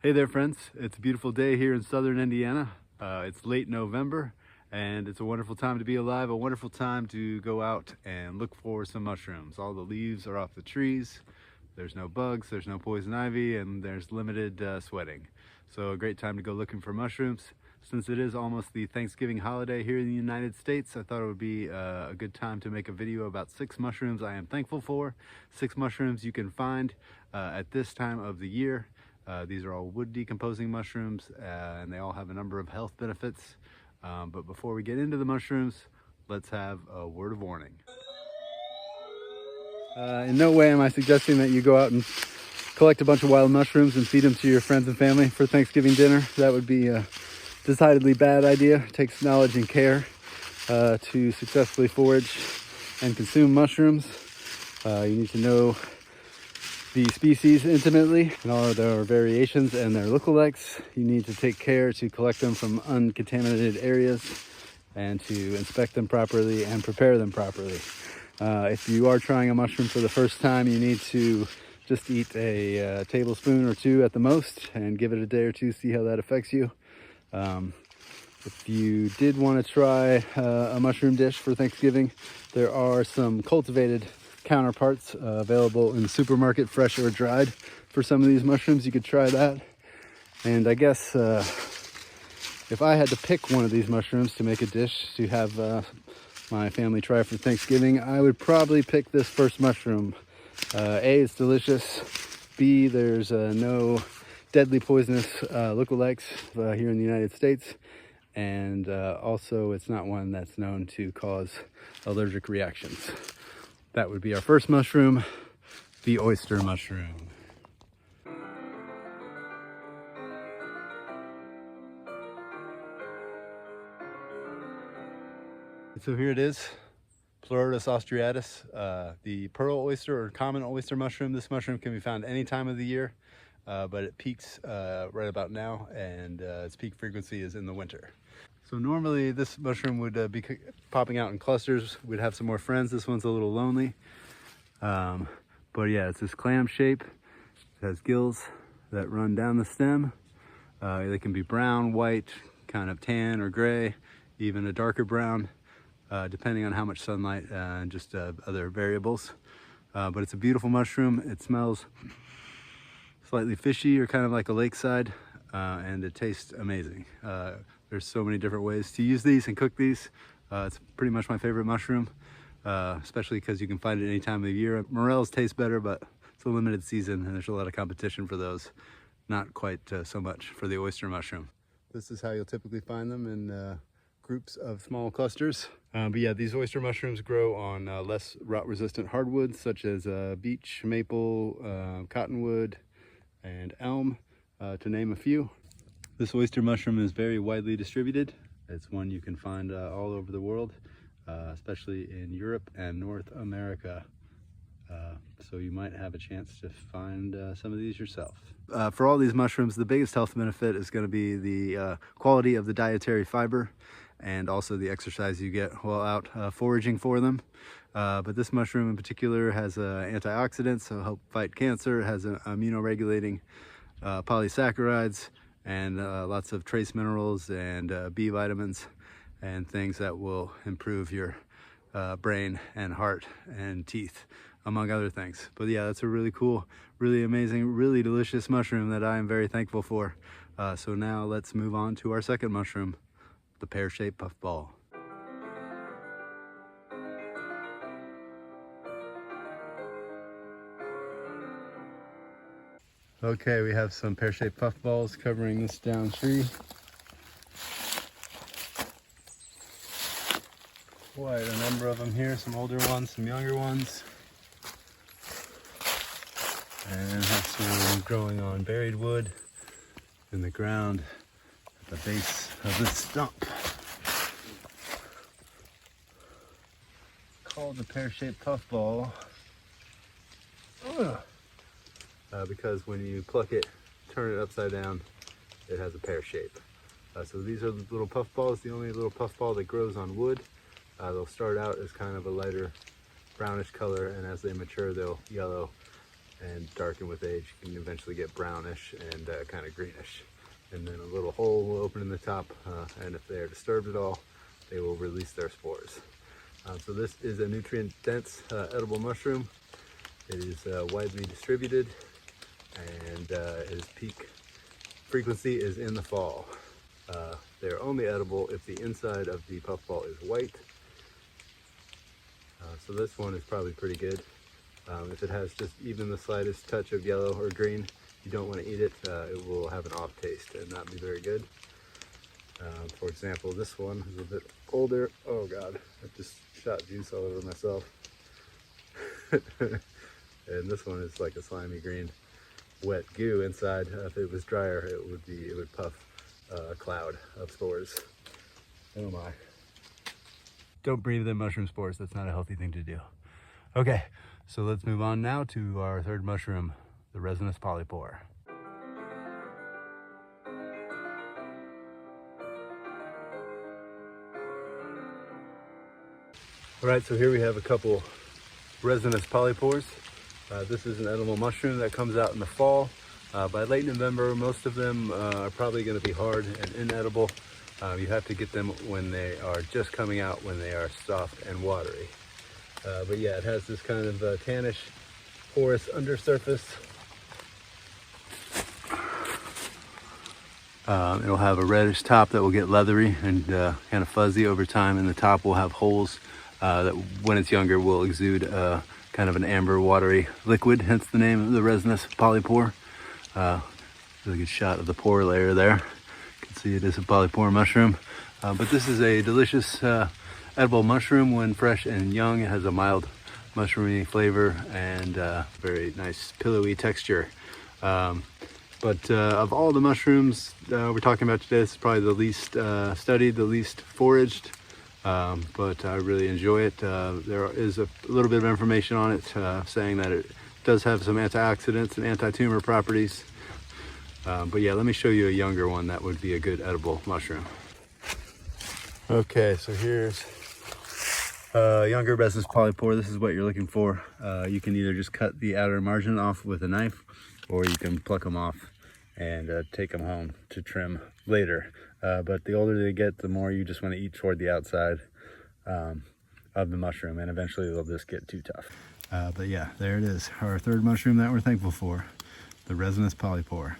Hey there friends, it's a beautiful day here in southern Indiana. It's late November and it's a wonderful time to be alive, a wonderful time to go out and look for some mushrooms. All the leaves are off the trees, there's no bugs, there's no poison ivy, and there's limited sweating. So a great time to go looking for mushrooms. Since it is almost the Thanksgiving holiday here in the United States, I thought it would be a good time to make a video about 6 mushrooms I am thankful for. 6 mushrooms you can find at this time of the year. These are all wood decomposing mushrooms and they all have a number of health benefits. But before we get into the mushrooms, let's have a word of warning. In no way am I suggesting that you go out and collect a bunch of wild mushrooms and feed them to your friends and family for Thanksgiving dinner. That would be a decidedly bad idea. It takes knowledge and care to successfully forage and consume mushrooms. You need to know the species intimately and all of their variations and their lookalikes. You need to take care to collect them from uncontaminated areas and to inspect them properly and prepare them properly. If you are trying a mushroom for the first time, you need to just eat a tablespoon or 2 at the most and give it a day or 2, see how that affects you. If you did want to try a mushroom dish for Thanksgiving, there are some cultivated counterparts available in the supermarket, fresh or dried, for some of these mushrooms. You could try that. And I guess if I had to pick one of these mushrooms to make a dish to have my family try for Thanksgiving, I would probably pick this first mushroom. A, it's delicious. B, there's no deadly poisonous lookalikes here in the United States. And also it's not one that's known to cause allergic reactions. That would be our first mushroom, the oyster mushroom. So here it is, Pleurotus ostreatus, the pearl oyster or common oyster mushroom. This mushroom can be found any time of the year, but it peaks right about now, and its peak frequency is in the winter. So normally this mushroom would be popping out in clusters. We'd have some more friends. This one's a little lonely. But yeah, it's this clam shape. It has gills that run down the stem. They can be brown, white, kind of tan or gray, even a darker brown, depending on how much sunlight and just other variables. But it's a beautiful mushroom. It smells slightly fishy or kind of like a lakeside, and it tastes amazing. There's so many different ways to use these and cook these. It's pretty much my favorite mushroom, especially because you can find it any time of the year. Morels taste better, but it's a limited season and there's a lot of competition for those. Not quite so much for the oyster mushroom. This is how you'll typically find them in groups of small clusters. But yeah, these oyster mushrooms grow on less rot-resistant hardwoods such as beech, maple, cottonwood, and elm, to name a few. This oyster mushroom is very widely distributed. It's one you can find all over the world, especially in Europe and North America. So you might have a chance to find some of these yourself. For all these mushrooms, the biggest health benefit is going to be the quality of the dietary fiber and also the exercise you get while out foraging for them. But this mushroom in particular has antioxidants, so help fight cancer. It has immunoregulating polysaccharides and lots of trace minerals and B vitamins and things that will improve your brain and heart and teeth, among other things. But yeah, that's a really cool, really amazing, really delicious mushroom that I am very thankful for. So now let's move on to our second mushroom, the pear-shaped puffball. Okay, we have some pear-shaped puffballs covering this down tree. Quite a number of them here, some older ones, some younger ones. And have some growing on buried wood in the ground at the base of this stump. Called the pear-shaped puffball. Because when you pluck it, turn it upside down, it has a pear shape. So these are the little puffballs, the only little puffball that grows on wood. They'll start out as kind of a lighter brownish color, and as they mature, they'll yellow and darken with age. You can eventually get brownish and kind of greenish. And then a little hole will open in the top, and if they are disturbed at all, they will release their spores. So this is a nutrient-dense edible mushroom. It is widely distributed, and its peak frequency is in the fall. They're only edible if the inside of the puffball is white. So this one is probably pretty good. If it has just even the slightest touch of yellow or green, you don't want to eat it. It will have an off taste and not be very good. For example, this one is a bit older. Oh God, I just shot juice all over myself. And this one is like a slimy green, wet goo inside. If it was drier, it would puff a cloud of spores. Oh my. Don't breathe in mushroom spores. That's not a healthy thing to do. Okay, so let's move on now to our third mushroom, the resinous polypore. All right, so here we have a couple resinous polypores. This is an edible mushroom that comes out in the fall. By late November, most of them are probably going to be hard and inedible. You have to get them when they are just coming out, when they are soft and watery. But yeah, it has this kind of tannish, porous undersurface. It'll have a reddish top that will get leathery and kind of fuzzy over time, and the top will have holes that when it's younger will exude kind of an amber watery liquid, hence the name of the resinous polypore. Really good shot of the pore layer there. You can see it is a polypore mushroom. But this is a delicious edible mushroom when fresh and young. It has a mild mushroomy flavor and very nice pillowy texture. But of all the mushrooms we're talking about today, this is probably the least studied, the least foraged. But I really enjoy it. There is a little bit of information on it saying that it does have some antioxidants and anti-tumor properties. But yeah, let me show you a younger one that would be a good edible mushroom. Okay, so here's a younger resinous polypore. This is what you're looking for. You can either just cut the outer margin off with a knife, or you can pluck them off and take them home to trim later. But the older they get, the more you just want to eat toward the outside of the mushroom, and eventually they'll just get too tough. But yeah, there it is, our third mushroom that we're thankful for, the resinous polypore.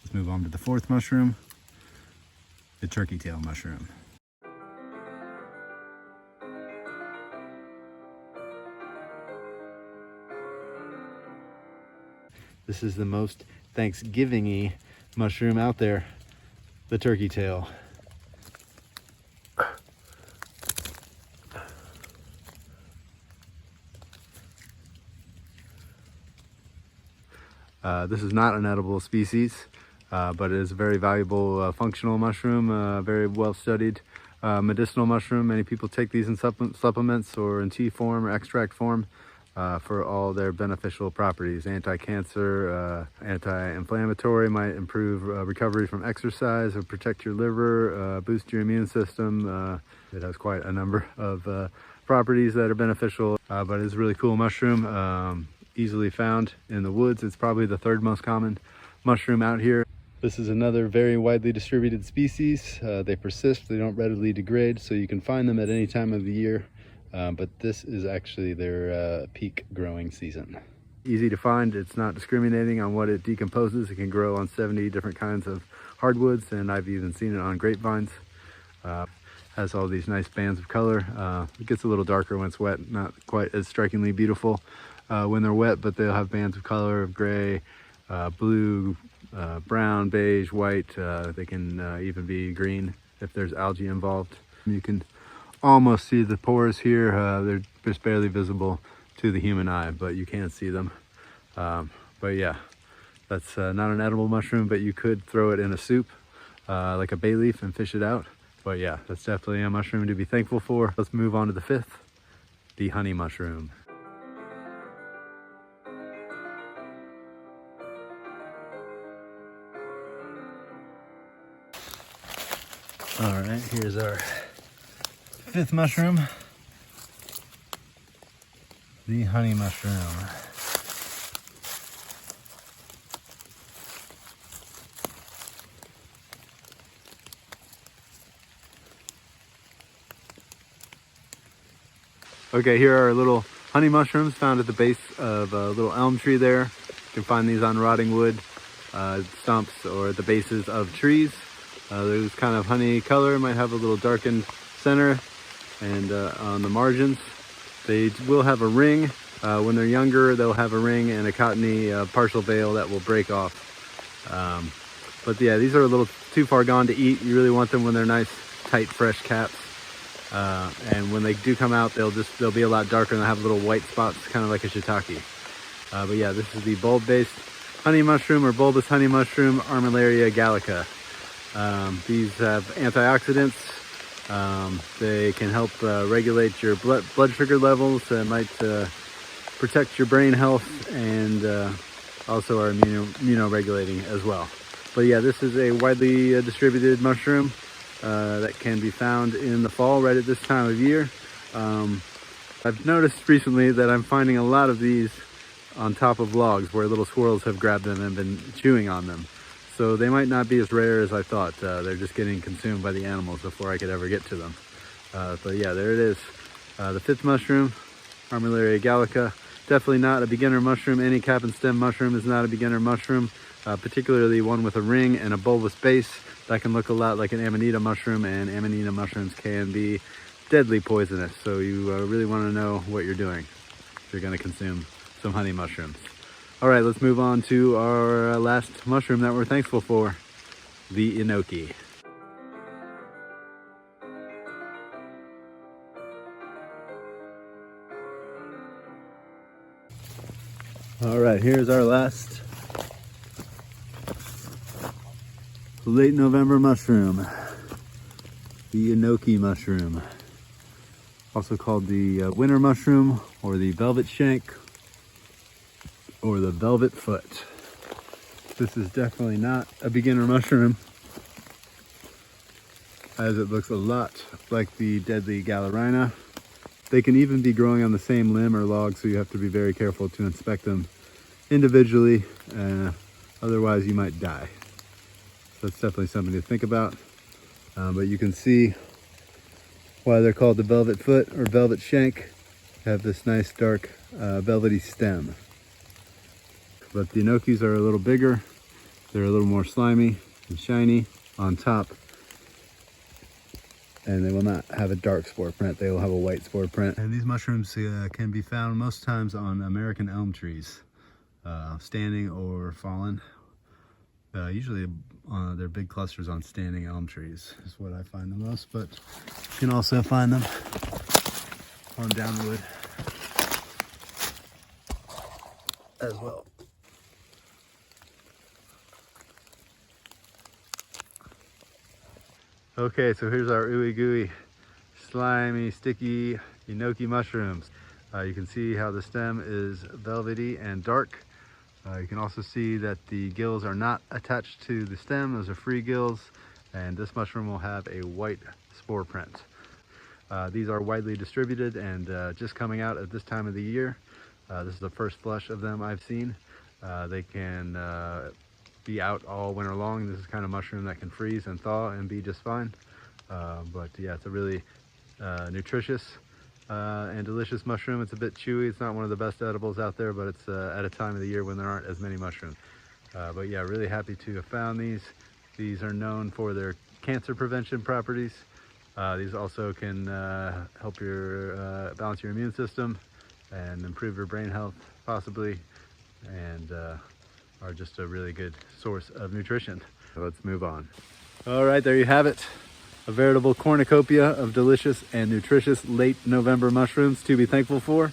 Let's move on to the fourth mushroom, the turkey tail mushroom. This is the most Thanksgiving-y mushroom out there, the turkey tail. This is not an edible species, but it is a very valuable functional mushroom, very well studied medicinal mushroom. Many people take these in supplements or in tea form or extract form for all their beneficial properties. Anti-cancer, anti-inflammatory, might improve recovery from exercise or protect your liver, boost your immune system. It has quite a number of properties that are beneficial, but it's a really cool mushroom. Easily found in the woods. It's probably the third most common mushroom out here. This is another very widely distributed species. They persist, they don't readily degrade, so you can find them at any time of the year. But this is actually their peak growing season. Easy to find, it's not discriminating on what it decomposes. It can grow on 70 different kinds of hardwoods, and I've even seen it on grapevines. Has all these nice bands of color. It gets a little darker when it's wet, not quite as strikingly beautiful when they're wet, but they'll have bands of color of gray, blue, brown, beige, white. They can even be green if there's algae involved. You can almost see the pores here. They're just barely visible to the human eye, but you can see them. But yeah, that's not an edible mushroom, but you could throw it in a soup like a bay leaf and fish it out. But yeah, that's definitely a mushroom to be thankful for. Let's move on to the fifth, the honey mushroom. All right, here's our fifth mushroom, the honey mushroom. Okay, here are our little honey mushrooms found at the base of a little elm tree there. You can find these on rotting wood stumps or at the bases of trees. There's kind of honey color, might have a little darkened center and on the margins. They will have a ring. When they're younger, they'll have a ring and a cottony partial veil that will break off. But yeah, these are a little too far gone to eat. You really want them when they're nice, tight, fresh caps. And when they do come out, they'll be a lot darker and they'll have little white spots, kind of like a shiitake. But yeah, this is the bulb-based honey mushroom or bulbous honey mushroom, Aemillaria gallica. These have antioxidants. They can help regulate your blood sugar levels. That might protect your brain health and also are immunoregulating as well. But yeah, this is a widely distributed mushroom that can be found in the fall, right at this time of year. I've noticed recently that I'm finding a lot of these on top of logs where little squirrels have grabbed them and been chewing on them. So they might not be as rare as I thought. They're just getting consumed by the animals before I could ever get to them. But yeah, there it is. The fifth mushroom, Aemillaria gallica. Definitely not a beginner mushroom. Any cap and stem mushroom is not a beginner mushroom, particularly one with a ring and a bulbous base. That can look a lot like an amanita mushroom, and amanita mushrooms can be deadly poisonous. So you really want to know what you're doing if you're going to consume some honey mushrooms. All right, let's move on to our last mushroom that we're thankful for, the Enoki. All right, here's our last late November mushroom, the Enoki mushroom, also called the winter mushroom or the velvet shank or the velvet foot. This is definitely not a beginner mushroom, as it looks a lot like the deadly gallerina. They can even be growing on the same limb or log, so you have to be very careful to inspect them individually, otherwise you might die. So it's definitely something to think about. But you can see why they're called the velvet foot or velvet shank. They have this nice dark velvety stem. But the Enokis are a little bigger. They're a little more slimy and shiny on top. And they will not have a dark spore print. They will have a white spore print. And these mushrooms can be found most times on American elm trees, standing or fallen. Usually they're big clusters on standing elm trees is what I find the most, but you can also find them on downwood as well. Okay, so here's our ooey gooey, slimy, sticky Enoki mushrooms. You can see how the stem is velvety and dark. You can also see that the gills are not attached to the stem. Those are free gills, and this mushroom will have a white spore print. These are widely distributed and just coming out at this time of the year. This is the first flush of them I've seen. They can be out all winter long. This is kind of mushroom that can freeze and thaw and be just fine. But yeah, it's a really nutritious and delicious mushroom. It's a bit chewy. It's not one of the best edibles out there, but it's at a time of the year when there aren't as many mushrooms. But yeah, really happy to have found these. These are known for their cancer prevention properties. These also can help your balance your immune system and improve your brain health possibly, and are just a really good source of nutrition. So let's move on. All right, there you have it. A veritable cornucopia of delicious and nutritious late November mushrooms to be thankful for.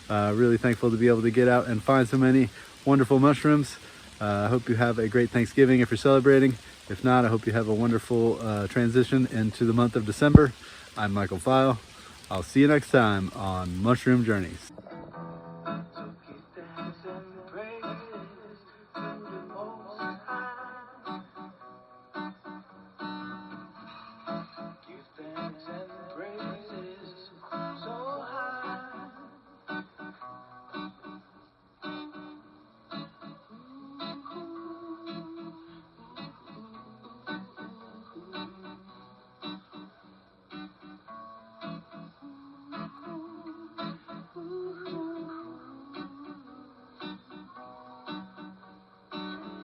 Really thankful to be able to get out and find so many wonderful mushrooms. I hope you have a great Thanksgiving if you're celebrating. If not, I hope you have a wonderful transition into the month of December. I'm Michael File. I'll see you next time on Mushroom Journeys.